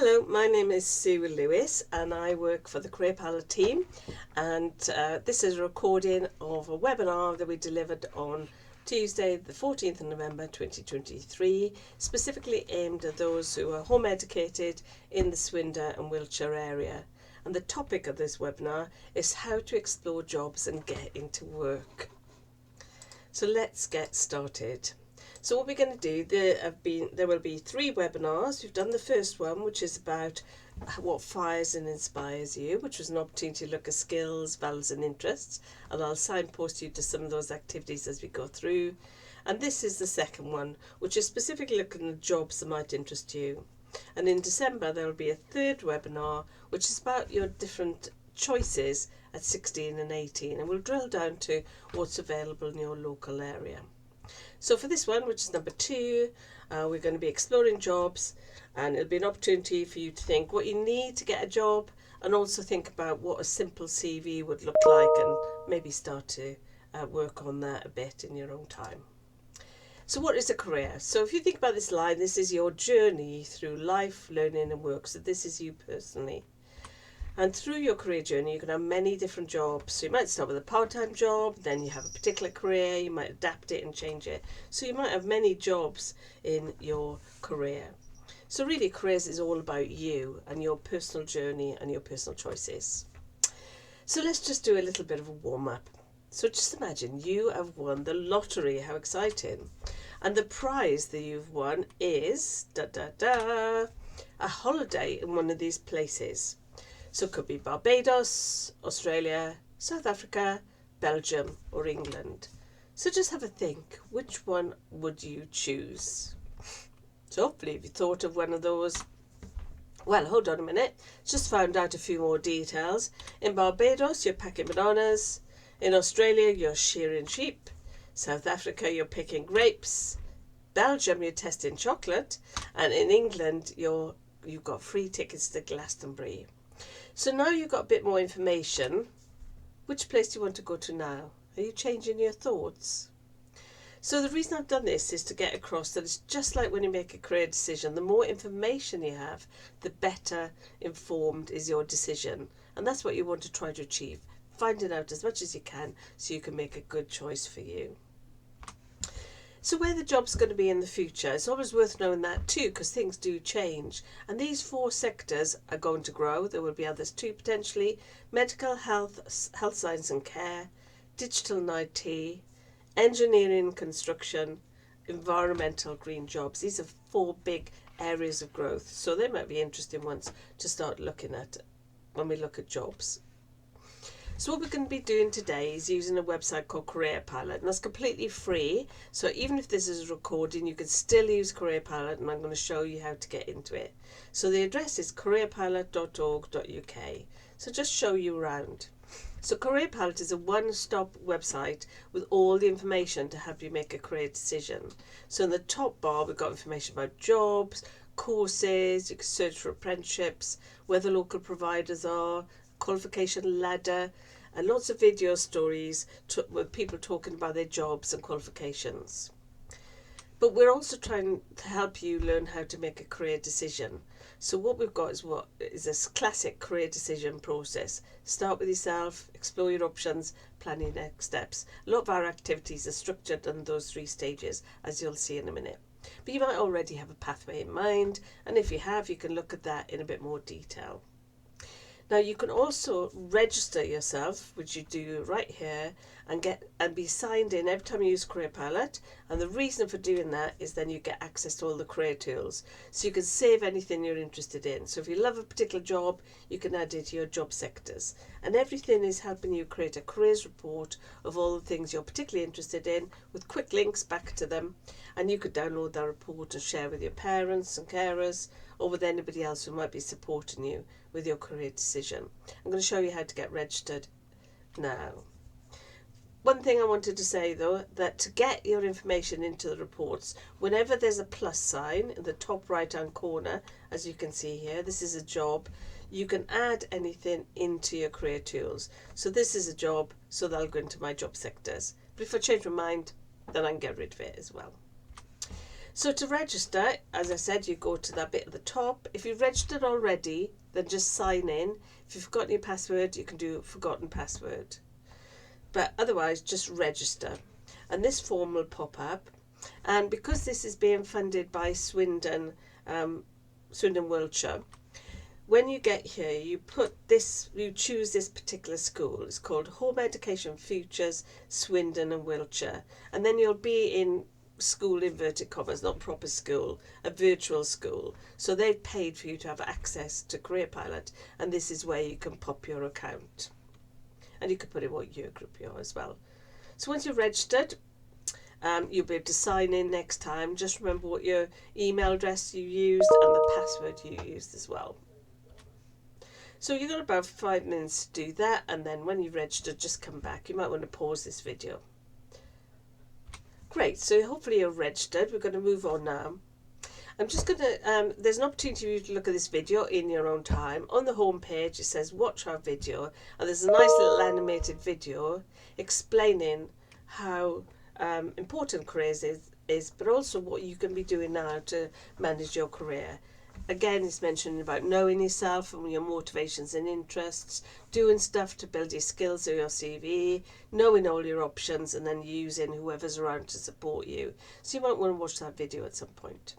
Hello, my name is Sue Lewis and I work for the Career Palette team, and this is a recording of a webinar that we delivered on Tuesday the 14th of November 2023, specifically aimed at those who are home educated in the Swindon and Wiltshire area. And the topic of this webinar is how to explore jobs and get into work. So let's get started. So what we're going to do, there will be 3 webinars. We've done the first one, which is about what fires and inspires you, which was an opportunity to look at skills, values and interests, and I'll signpost you to some of those activities as we go through. And this is the second one, which is specifically looking at jobs that might interest you. And in December there will be a third webinar, which is about your different choices at 16 and 18, and we'll drill down to what's available in your local area. So for this one, which is number 2, we're going to be exploring jobs, and it'll be an opportunity for you to think what you need to get a job, and also think about what a simple CV would look like, and maybe start to work on that a bit in your own time. So what is a career? So if you think about this line, this is your journey through life, learning and work. So this is you personally. And through your career journey, you can have many different jobs. So you might start with a part-time job, then you have a particular career, you might adapt it and change it. So you might have many jobs in your career. So really, careers is all about you and your personal journey and your personal choices. So let's just do a little bit of a warm-up. So just imagine you have won the lottery. How exciting. And the prize that you've won is a holiday in one of these places. So it could be Barbados, Australia, South Africa, Belgium or England. So just have a think, which one would you choose? So hopefully if you thought of one of those, well, hold on a minute, just found out a few more details. In Barbados you're packing bananas, in Australia you're shearing sheep, South Africa you're picking grapes, Belgium you're testing chocolate, and in England you've got free tickets to Glastonbury. So now you've got a bit more information. Which place do you want to go to now? Are you changing your thoughts? So the reason I've done this is to get across that it's just like when you make a career decision. The more information you have, the better informed is your decision. And that's what you want to try to achieve. Finding out as much as you can so you can make a good choice for you. So where the job's going to be in the future, it's always worth knowing that too, because things do change. And these 4 sectors are going to grow. There will be others too, potentially. Medical, health science and care, digital and IT, engineering, construction, environmental, green jobs. These are 4 big areas of growth. So they might be interesting ones to start looking at when we look at jobs. So what we're going to be doing today is using a website called Career Palette, and that's completely free. So even if this is a recording, you can still use Career Palette, and I'm going to show you how to get into it. So the address is careerpalette.org.uk. So just show you around. So Career Palette is a one-stop website with all the information to help you make a career decision. So in the top bar, we've got information about jobs, courses, you can search for apprenticeships, where the local providers are, qualification ladder, and lots of video stories with people talking about their jobs and qualifications. But we're also trying to help you learn how to make a career decision. So what we've got is a classic career decision process. Start with yourself, explore your options, plan your next steps. A lot of our activities are structured in those 3 stages, as you'll see in a minute. But you might already have a pathway in mind, and if you have, you can look at that in a bit more detail. Now you can also register yourself, which you do right here, and be signed in every time you use Career Palette. And the reason for doing that is then you get access to all the career tools. So you can save anything you're interested in. So if you love a particular job, you can add it to your job sectors. And everything is helping you create a careers report of all the things you're particularly interested in, with quick links back to them. And you could download that report and share with your parents and carers, or with anybody else who might be supporting you with your career decision. I'm going to show you how to get registered now. One thing I wanted to say though, that to get your information into the reports, whenever there's a plus sign in the top right hand corner, as you can see here, this is a job, you can add anything into your career tools. So this is a job, so that'll go into my job sectors. But if I change my mind, then I can get rid of it as well. So to register, as I said, you go to that bit at the top. If you've registered already, then just sign in. If you've forgotten your password, you can do forgotten password. But otherwise, just register. And this form will pop up. And because this is being funded by Swindon Wiltshire, when you get here, you choose this particular school. It's called Home Education Futures, Swindon and Wiltshire. And then you'll be in school, inverted commas, not proper school, a virtual school. So they've paid for you to have access to Career Pilot, and this is where you can pop your account. And you can put in what year group you are as well. So once you're registered, you'll be able to sign in next time. Just remember what your email address you used and the password you used as well. So you've got about 5 minutes to do that, and then when you've registered, just come back. You might want to pause this video. Great, so hopefully you're registered. We're going to move on now. I'm just going to, there's an opportunity for you to look at this video in your own time. On the home page it says watch our video, and there's a nice little animated video explaining how important careers is, but also what you can be doing now to manage your career. Again, it's mentioning about knowing yourself and your motivations and interests, doing stuff to build your skills or your CV, knowing all your options, and then using whoever's around to support you. So you might want to watch that video at some point.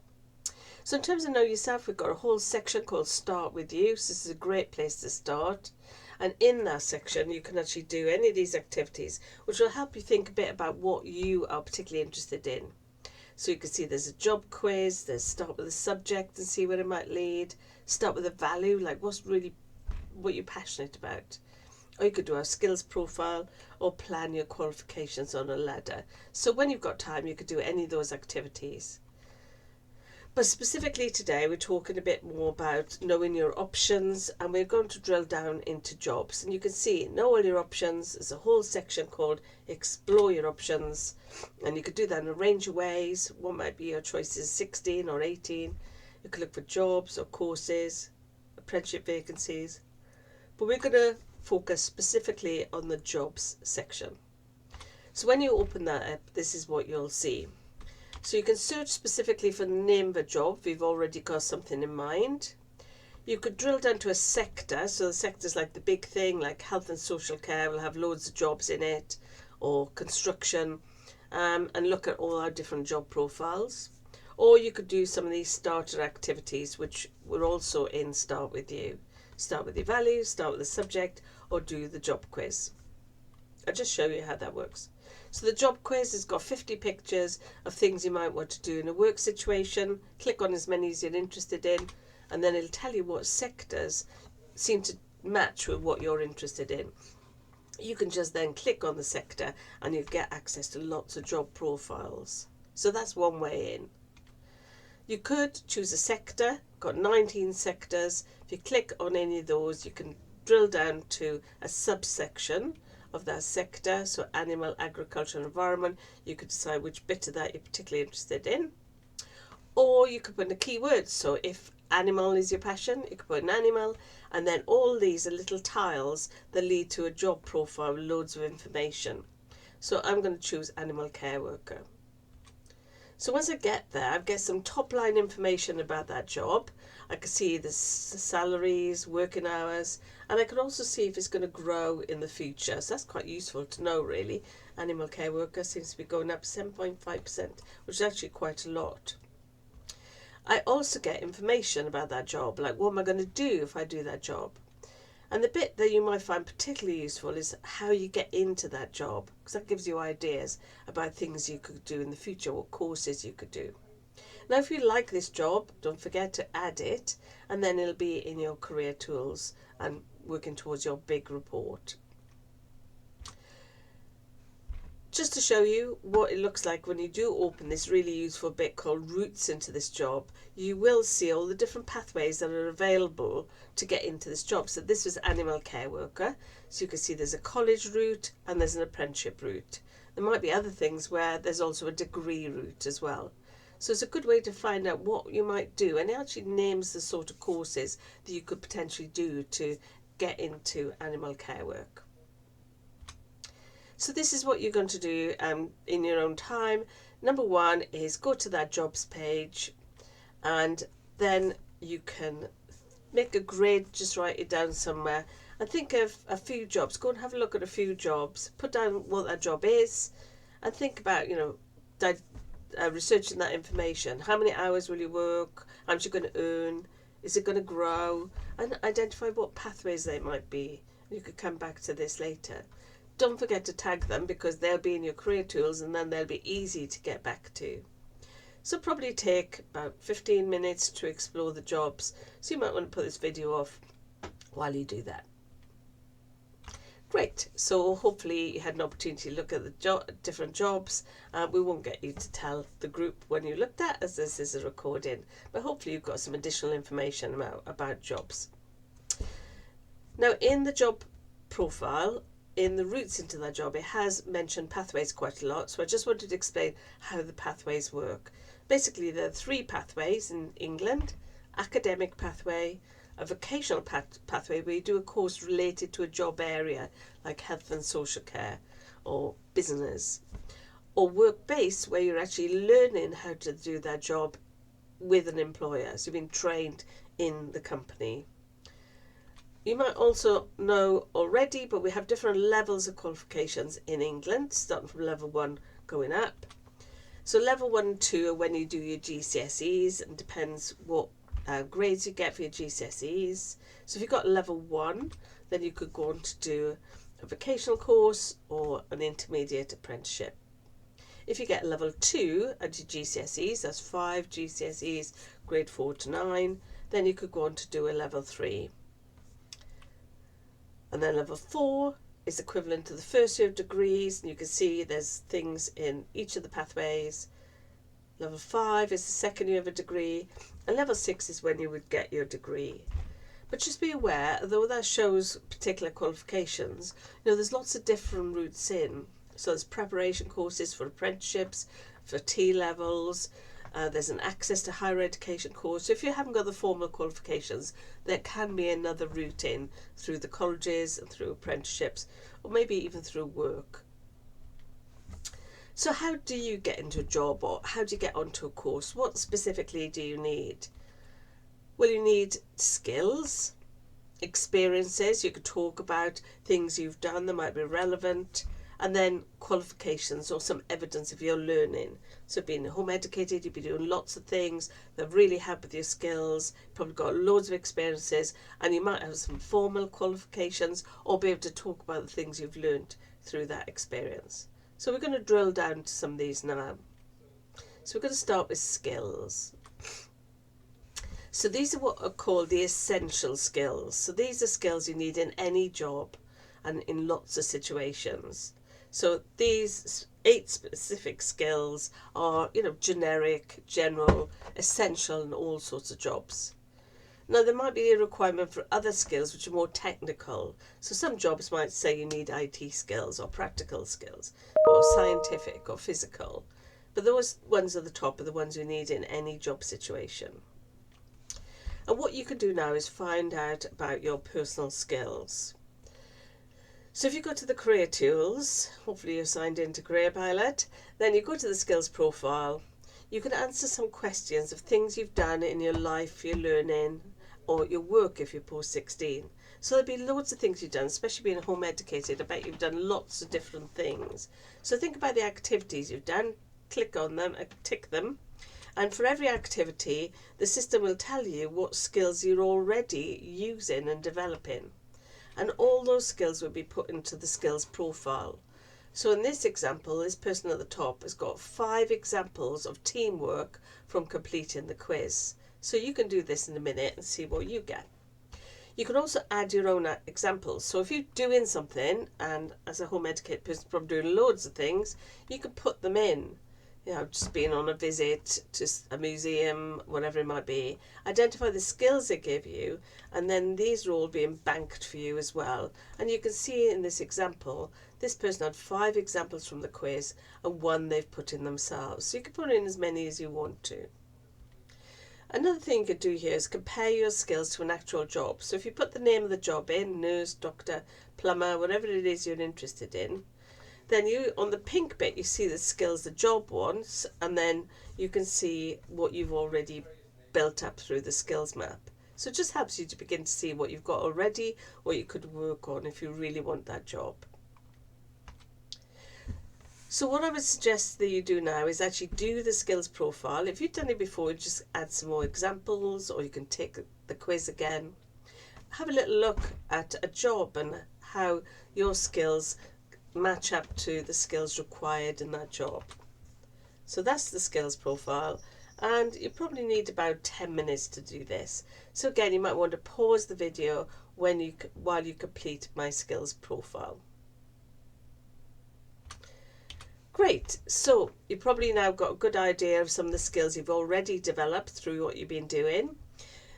So in terms of know yourself, we've got a whole section called Start With You. So this is a great place to start. And in that section, you can actually do any of these activities, which will help you think a bit about what you are particularly interested in. So you can see there's a job quiz, there's start with a subject and see where it might lead, start with a value, like what you're passionate about. Or you could do a skills profile or plan your qualifications on a ladder. So when you've got time, you could do any of those activities. But specifically today, we're talking a bit more about knowing your options, and we're going to drill down into jobs. And you can see, know all your options. There's a whole section called Explore Your Options, and you could do that in a range of ways. What might be your choices, 16 or 18. You could look for jobs or courses, apprenticeship vacancies. But we're going to focus specifically on the jobs section. So when you open that up, this is what you'll see. So you can search specifically for the name of a job if you've already got something in mind. You could drill down to a sector. So the sector's like the big thing, like health and social care will have loads of jobs in it, or construction, and look at all our different job profiles. Or you could do some of these starter activities, which were also in Start With You. Start with your values, start with the subject, or do the job quiz. I'll just show you how that works. So the job quiz has got 50 pictures of things you might want to do in a work situation. Click on as many as you're interested in, and then it'll tell you what sectors seem to match with what you're interested in. You can just then click on the sector and you'll get access to lots of job profiles. So that's one way in. You could choose a sector, got 19 sectors. If you click on any of those, you can drill down to a subsection of that sector. So animal, agriculture and environment, you could decide which bit of that you're particularly interested in. Or you could put in a keyword. So if animal is your passion, you could put an animal, and then all these are little tiles that lead to a job profile with loads of information. So I'm going to choose animal care worker. So once I get there, I get some top line information about that job. I can see the salaries, working hours, and I can also see if it's going to grow in the future. So that's quite useful to know, really. Animal care worker seems to be going up 7.5%, which is actually quite a lot. I also get information about that job, like what am I going to do if I do that job? And the bit that you might find particularly useful is how you get into that job, because that gives you ideas about things you could do in the future, what courses you could do. Now, if you like this job, don't forget to add it, and then it'll be in your career tools and working towards your big report. Just to show you what it looks like when you do open this really useful bit called routes into this job, you will see all the different pathways that are available to get into this job. So this was animal care worker. So you can see there's a college route and there's an apprenticeship route. There might be other things where there's also a degree route as well. So it's a good way to find out what you might do, and it actually names the sort of courses that you could potentially do to get into animal care work. So this is what you're going to do in your own time. Number one is go to that jobs page, and then you can make a grid, just write it down somewhere and think of a few jobs. Go and have a look at a few jobs, put down what that job is, and think about, researching that information. How many hours will you work? How much are you going to earn? Is it going to grow? And identify what pathways they might be. You could come back to this later. Don't forget to tag them, because they'll be in your career tools and then they'll be easy to get back to. So probably take about 15 minutes to explore the jobs. So you might want to put this video off while you do that. Great. So hopefully you had an opportunity to look at the different jobs. We won't get you to tell the group when you looked at, as this is a recording, but hopefully you've got some additional information about jobs. Now, in the job profile, in the routes into that job, it has mentioned pathways quite a lot. So I just wanted to explain how the pathways work. Basically, there are 3 pathways in England: academic pathway, a vocational pathway where you do a course related to a job area like health and social care or business, or work-based where you're actually learning how to do that job with an employer. So you've been trained in the company. You might also know already, but we have different levels of qualifications in England, starting from level 1 going up. So level 1 and 2 are when you do your GCSEs, and depends what grades you get for your GCSEs. So if you've got level 1, then you could go on to do a vocational course or an intermediate apprenticeship. If you get level 2 at your GCSEs, that's 5 GCSEs, grade 4 to 9, then you could go on to do a level 3. And then level 4 is equivalent to the first year of degrees, and you can see there's things in each of the pathways. Level 5 is the second year of a degree, and level 6 is when you would get your degree. But just be aware, though that shows particular qualifications, there's lots of different routes in. So there's preparation courses for apprenticeships, for T-levels, there's an access to higher education course. So if you haven't got the formal qualifications, there can be another route in through the colleges and through apprenticeships, or maybe even through work. So how do you get into a job, or how do you get onto a course? What specifically do you need? Well, you need skills, experiences. You could talk about things you've done that might be relevant, and then qualifications or some evidence of your learning. So being home educated, you'd be doing lots of things that really help with your skills. You've probably got loads of experiences, and you might have some formal qualifications, or be able to talk about the things you've learned through that experience. So we're going to drill down to some of these now. So we're going to start with skills. So these are what are called the essential skills. So these are skills you need in any job and in lots of situations. So these 8 specific skills are, generic, general, essential in all sorts of jobs. Now, there might be a requirement for other skills which are more technical. So some jobs might say you need IT skills or practical skills or scientific or physical. But those ones at the top are the ones you need in any job situation. And what you can do now is find out about your personal skills. So if you go to the career tools, hopefully you're signed into Career Pilot, then you go to the skills profile. You can answer some questions of things you've done in your life, your learning, or your work if you're post 16. So there'll be loads of things you've done, especially being home educated. I bet you've done lots of different things. So think about the activities you've done, click on them, tick them. And for every activity, the system will tell you what skills you're already using and developing. And all those skills will be put into the skills profile. So in this example, this person at the top has got 5 examples of teamwork from completing the quiz. So you can do this in a minute and see what you get. You can also add your own examples. So if you're doing something, and as a home educated person, probably doing loads of things, you can put them in. Just being on a visit to a museum, whatever it might be. Identify the skills they give you, and then these are all being banked for you as well. And you can see in this example, this person had 5 examples from the quiz and 1 they've put in themselves. So you can put in as many as you want to. Another thing you could do here is compare your skills to an actual job. So if you put the name of the job in, nurse, doctor, plumber, whatever it is you're interested in, Then you, on the pink bit, you see the skills the job wants, and then you can see what you've already built up through the skills map. So it just helps you to begin to see what you've got already, what you could work on if you really want that job. So what I would suggest that you do now is actually do the skills profile. If you've done it before, just add some more examples, or you can take the quiz again. Have a little look at a job and how your skills match up to the skills required in that job. So that's the skills profile, and you probably need about 10 minutes to do this. So again, you might want to pause the video while you complete my skills profile. Great, so you've probably now got a good idea of some of the skills you've already developed through what you've been doing.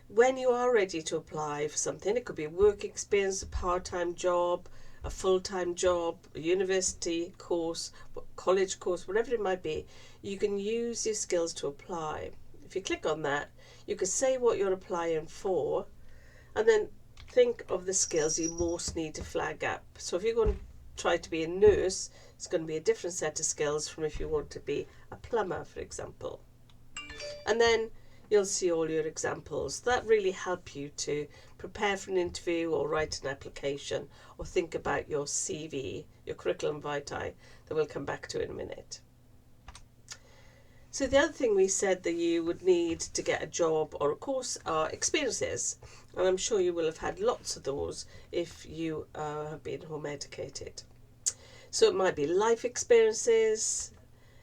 When you are ready to apply for something, it could be a work experience, a part-time job, a full-time job, a university course, college course, whatever it might be, you can use your skills to apply. If you click on that, you can say what you're applying for, and then think of the skills you most need to flag up. So if you're going to try to be a nurse, it's going to be a different set of skills from if you want to be a plumber, for example. And then you'll see all your examples. That really help you to prepare for an interview or write an application or think about your CV, your curriculum vitae, that we'll come back to in a minute. So the other thing we said that you would need to get a job or a course are experiences. And I'm sure you will have had lots of those if you have been home educated. So it might be life experiences,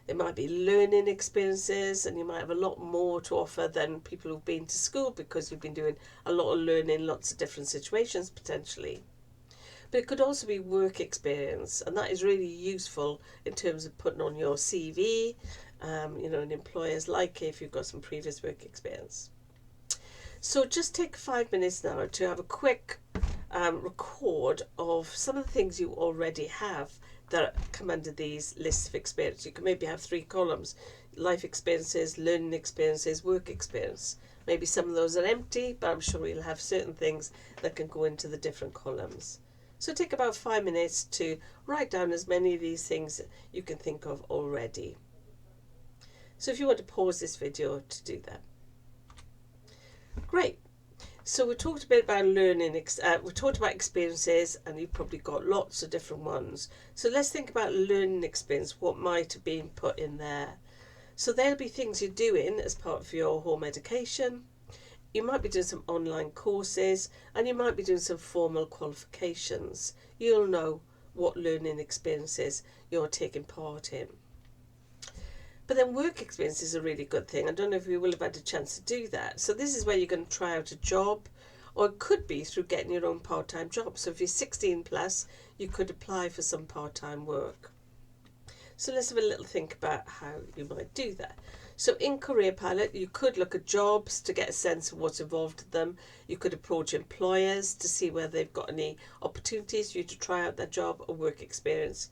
it might be learning experiences, and you might have a lot more to offer than people who've been to school because you've been doing a lot of learning, lots of different situations potentially. But it could also be work experience, and that is really useful in terms of putting on your CV. And employers like it if you've got some previous work experience. So just take 5 minutes now to have a quick record of some of the things you already have that come under these lists of experience. You can maybe have 3 columns: life experiences, learning experiences, work experience. Maybe some of those are empty, but I'm sure you'll have certain things that can go into the different columns. So take about 5 minutes to write down as many of these things you can think of already. So if you want to pause this video to do that. Great. So we talked a bit about learning, we talked about experiences, and you've probably got lots of different ones. So let's think about learning experience, what might have been put in there. So there'll be things you're doing as part of your home education. You might be doing some online courses, and you might be doing some formal qualifications. You'll know what learning experiences you're taking part in. But then work experience is a really good thing. I don't know if you will have had a chance to do that. So this is where you're going to try out a job, or it could be through getting your own part-time job. So if you're 16 plus, you could apply for some part-time work. So let's have a little think about how you might do that. So in Career Pilot, you could look at jobs to get a sense of what's involved in them. You could approach employers to see whether they've got any opportunities for you to try out that job or work experience.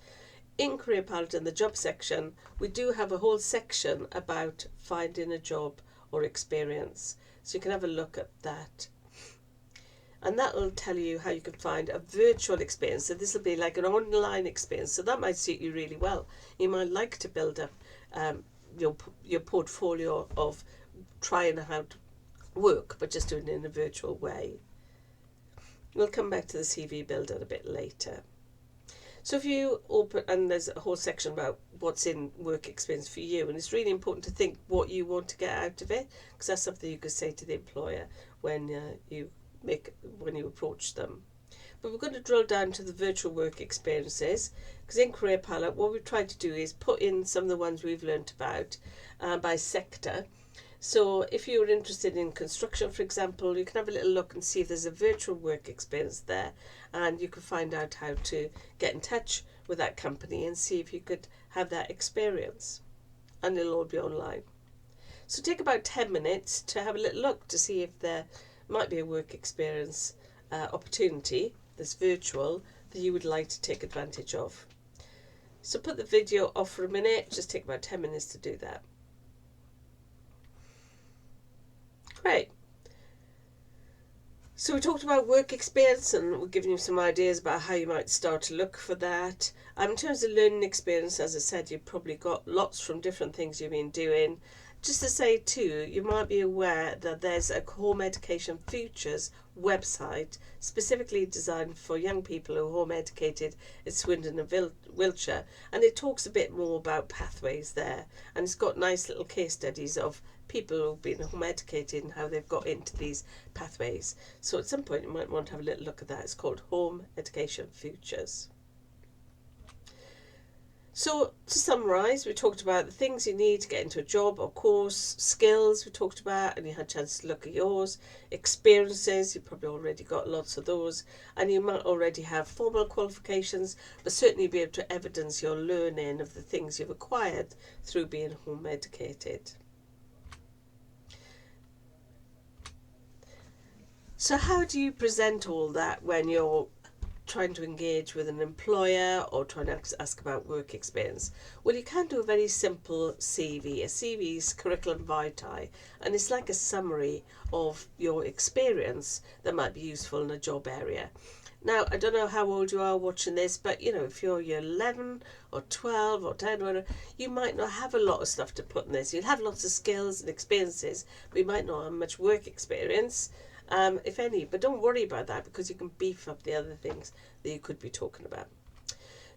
In Career Pilot, in the job section, we do have a whole section about finding a job or experience. So you can have a look at that. And that will tell you how you can find a virtual experience. So this will be like an online experience. So that might suit you really well. You might like to build up your portfolio of trying how to work, but just doing it in a virtual way. We'll come back to the CV builder a bit later. So if you open, and there's a whole section about what's in work experience for you, and it's really important to think what you want to get out of it, because that's something you could say to the employer when you approach them. But we're going to drill down to the virtual work experiences, because in Career Pilot, what we've tried to do is put in some of the ones we've learnt about by sector. So if you're interested in construction, for example, you can have a little look and see if there's a virtual work experience there, and you can find out how to get in touch with that company and see if you could have that experience, and it'll all be online. So take about 10 minutes to have a little look to see if there might be a work experience opportunity that's virtual that you would like to take advantage of. So put the video off for a minute, just take about 10 minutes to do that. Great. So we talked about work experience, and we're giving you some ideas about how you might start to look for that. In terms of learning experience, as I said, you've probably got lots from different things you've been doing. Just to say too, you might be aware that there's a Home Education Futures website specifically designed for young people who are home educated in Swindon and Wiltshire, and it talks a bit more about pathways there, and it's got nice little case studies of people who've been home educated and how they've got into these pathways. So at some point you might want to have a little look at that. It's called Home Education Futures. So to summarise, we talked about the things you need to get into a job or course, skills we talked about, and you had a chance to look at yours, experiences, you've probably already got lots of those, and you might already have formal qualifications, but certainly be able to evidence your learning of the things you've acquired through being home educated. So how do you present all that when you're trying to engage with an employer or trying to ask about work experience? Well, you can do a very simple CV. A CV is curriculum vitae, and it's like a summary of your experience that might be useful in a job area. Now, I don't know how old you are watching this, but if you're year 11 or 12 or 10 or whatever, you might not have a lot of stuff to put in this. You'll have lots of skills and experiences, but you might not have much work experience, if any. But don't worry about that, because you can beef up the other things that you could be talking about.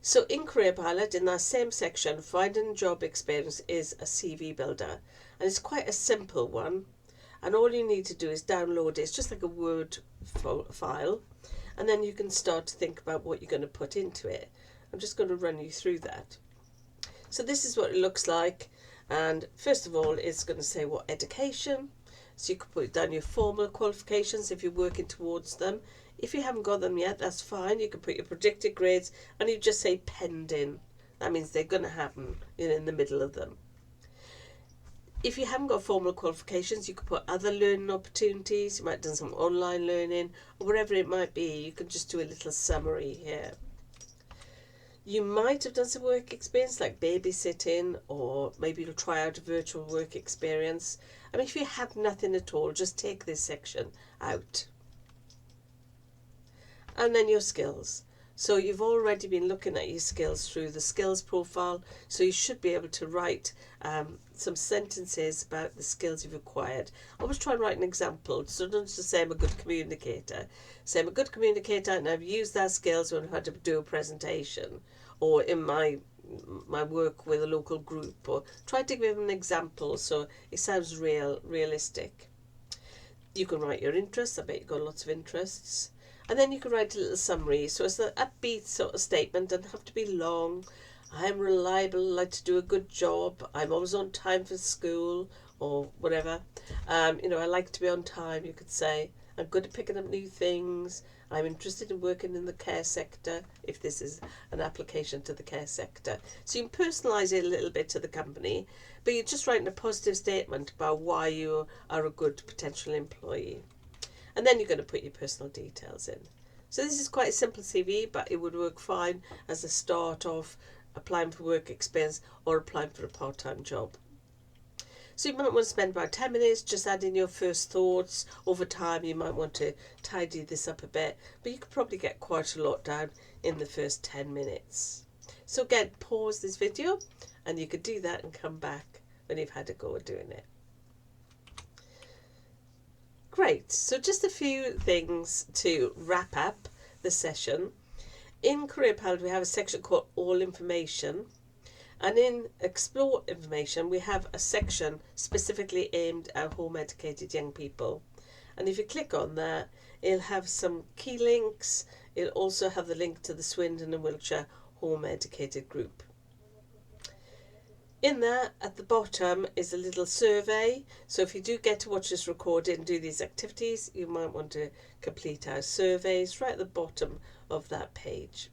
So in Career Pilot, in that same section, finding job experience is a CV builder, and it's quite a simple one, and all you need to do is download it. It's just like a Word file, and then you can start to think about what you're going to put into it. I'm just going to run you through that. So this is what it looks like, and first of all it's going to say what education. So you could put down your formal qualifications if you're working towards them. If you haven't got them yet, that's fine. You can put your predicted grades, and you just say pending. That means they're going to happen in the middle of them. If you haven't got formal qualifications, you could put other learning opportunities. You might have done some online learning, or whatever it might be. You can just do a little summary here. You might have done some work experience like babysitting, or maybe you'll try out a virtual work experience. I mean, if you have nothing at all, just take this section out. And then your skills. So you've already been looking at your skills through the skills profile, so you should be able to write some sentences about the skills you've acquired. Always try and write an example, so don't just say I'm a good communicator. Say I'm a good communicator and I've used that skills when I've had to do a presentation, or in my work with a local group, or try to give an example so it sounds realistic. You can write your interests. I bet you've got lots of interests. And then you can write a little summary. So it's an upbeat sort of statement. Doesn't have to be long. I'm reliable, like to do a good job. I'm always on time for school, or whatever. I like to be on time, you could say. I'm good at picking up new things. I'm interested in working in the care sector, if this is an application to the care sector. So you can personalise it a little bit to the company, but you're just writing a positive statement about why you are a good potential employee. And then you're going to put your personal details in. So this is quite a simple CV, but it would work fine as a start of applying for work experience or applying for a part-time job. So you might want to spend about 10 minutes just adding your first thoughts. Over time you might want to tidy this up a bit, but you could probably get quite a lot down in the first 10 minutes. So again, pause this video and you could do that and come back when you've had a go at doing it. Great, so just a few things to wrap up the session. In Career Pilot we have a section called All Information, and in Explore Information we have a section specifically aimed at home educated young people. And if you click on that, it'll have some key links. It'll also have the link to the Swindon and Wiltshire Home Educated group. In there, at the bottom, is a little survey. So if you do get to watch this recording and do these activities, you might want to complete our surveys right at the bottom of that page.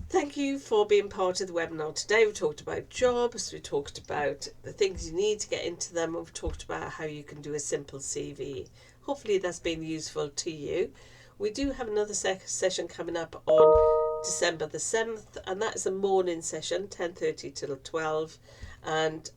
Thank you for being part of the webinar today. We talked about jobs, we talked about the things you need to get into them, and we've talked about how you can do a simple CV. Hopefully that's been useful to you. We do have another session coming up on December the 7th, and that is a morning session, 10:30 till 12, and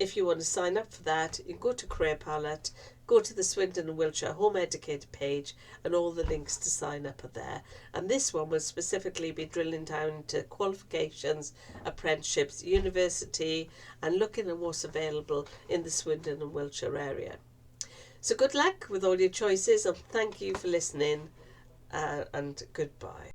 if you want to sign up for that, you go to Career Palette, go to the Swindon and Wiltshire Home Educator page, and all the links to sign up are there. And this one will specifically be drilling down into qualifications, apprenticeships, university, and looking at what's available in the Swindon and Wiltshire area. So good luck with all your choices, and thank you for listening, and goodbye.